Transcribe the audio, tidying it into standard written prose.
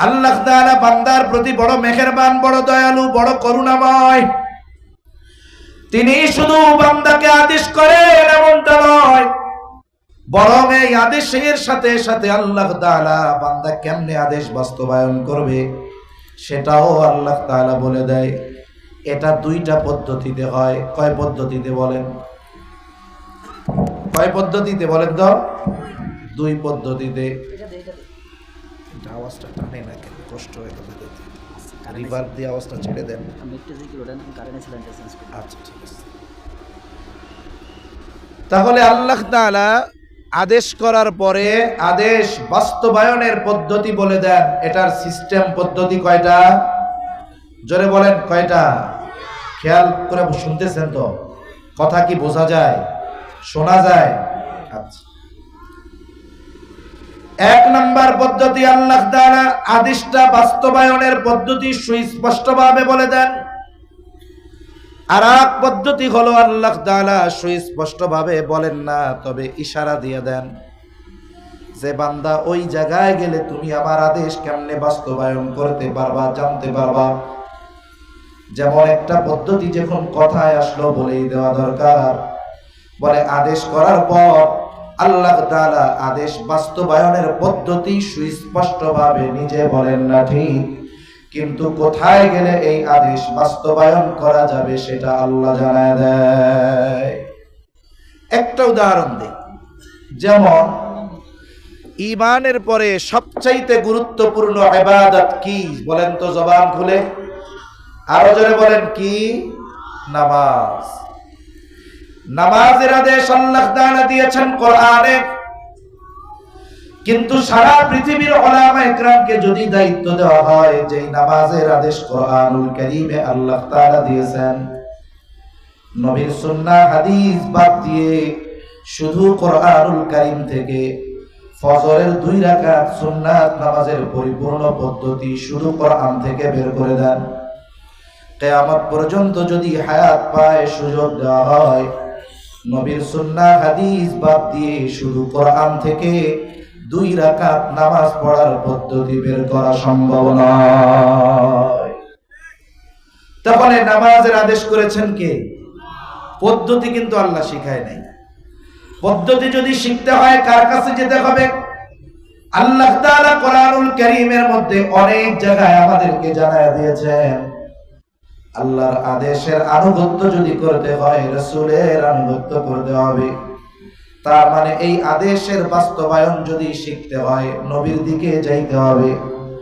আল্লাহ তাআলা বান্দার প্রতি বড় মেহেরবান, বড় দয়ালু, বড় করুণাময়। তিনি শুধু বান্দাকে আদেশ করেন এমনটা নয়, বরং এই আদেশের সাথে সাথে আল্লাহ তাআলা বান্দা কেমনে আদেশ বাস্তবায়ন করবে সেটাও আল্লাহ তাআলা বলে দেয়। এটা দুইটা পদ্ধতিতে হয়। কয় পদ্ধতিতে বলেন? কয় পদ্ধতিতে বলেন তো? দুই পদ্ধতিতে। আওয়াজটা টানে না কেন? কষ্ট হয়ে গেল। রিভার্ব দিয়ে আওয়াজটা ছেড়ে দেন। আচ্ছা, ঠিক আছে। তাহলে আল্লাহ তাআলা আদেশ করার পরে আদেশ বাস্তবায়নের পদ্ধতি বলে দেন। এটার সিস্টেম পদ্ধতি কয়টা? জোরে বলেন কয়টা? খেয়াল করে শুনতেছেন তো? কথা কি বোঝা যায়, শোনা যায়? আচ্ছা, এক নাম্বার পদ্ধতি, আল্লাহ তাআলা আদেশটা বাস্তবায়নের পদ্ধতি সুস্পষ্টভাবে বলে দেন। আর এক পদ্ধতি হলো আল্লাহ তাআলা সুস্পষ্টভাবে বলেন না, তবে ইশারা দিয়ে দেন যে বান্দা ওই জায়গায় গেলে তুমি আমার আদেশ কেমনে বাস্তবায়ন করতে পারবা, জানতে পারবা। যেমন একটা পদ্ধতি যখন কথায় আসলো বলেই দেওয়া দরকার। বলে আদেশ করার পর আল্লাহ তাআলা আদেশ বাস্তবায়নের পদ্ধতি সুস্পষ্টভাবে নিজে বলেন না ঠিক, কিন্তু কোথায় গেলে এই আদেশ বাস্তবায়ন করা যাবে সেটা আল্লাহ জানায় দেয়। একটা উদাহরণ দিই। যেমন ঈমানের পরে সবচাইতে গুরুত্বপূর্ণ ইবাদত কি বলেন তো? জবান খুলে আরো জোরে বলেন কি? নামাজ। নামাজের আদেশ আল্লাহ তাআলা দিয়েছেন কোরআনে, কিন্তু সারা পৃথিবীর উলামায়ে কেরামকে যদি দায়িত্ব দেওয়া হয় যে নামাজের আদেশ কোরআনুল কারীমে আল্লাহ তাআলা দিয়েছেন, নবীর সুন্নাহ হাদিস বাদ দিয়ে শুধু কোরআনুল কারীম থেকে ফজরের 2 রাকাত সুন্নাত নামাজের পরিপূর্ণ পদ্ধতি শুধু কোরআন থেকে বের করে দেন, কিয়ামত পর্যন্ত যদি হায়াত পায় সুযোগ দেওয়া হয়, নবীর সুন্নাহ হাদিস বাদ দিয়ে শুধু কোরআন থেকে 2 রাকাত নামাজ পড়ার পদ্ধতি বের করা সম্ভব নয়। তাহলে নামাজের আদেশ করেছেন কে? পদ্ধতি কিন্তু আল্লাহ শিখায় নাই। পদ্ধতি যদি শিখতে হয় কার কাছে যেতে হবে? আল্লাহ তাআলা কোরআনুল কারীমের মধ্যে অনেক জায়গায় আমাদেরকে জানায় দিয়েছেন আল্লাহর আদেশের আনুগত্য যদি করতে হয় রাসূলের আনুগত্য করতে হবে। তার মানে এই আদেশের বাস্তবায়ন যদি শিখতে হয় নবীর দিকে যাইতে হবে।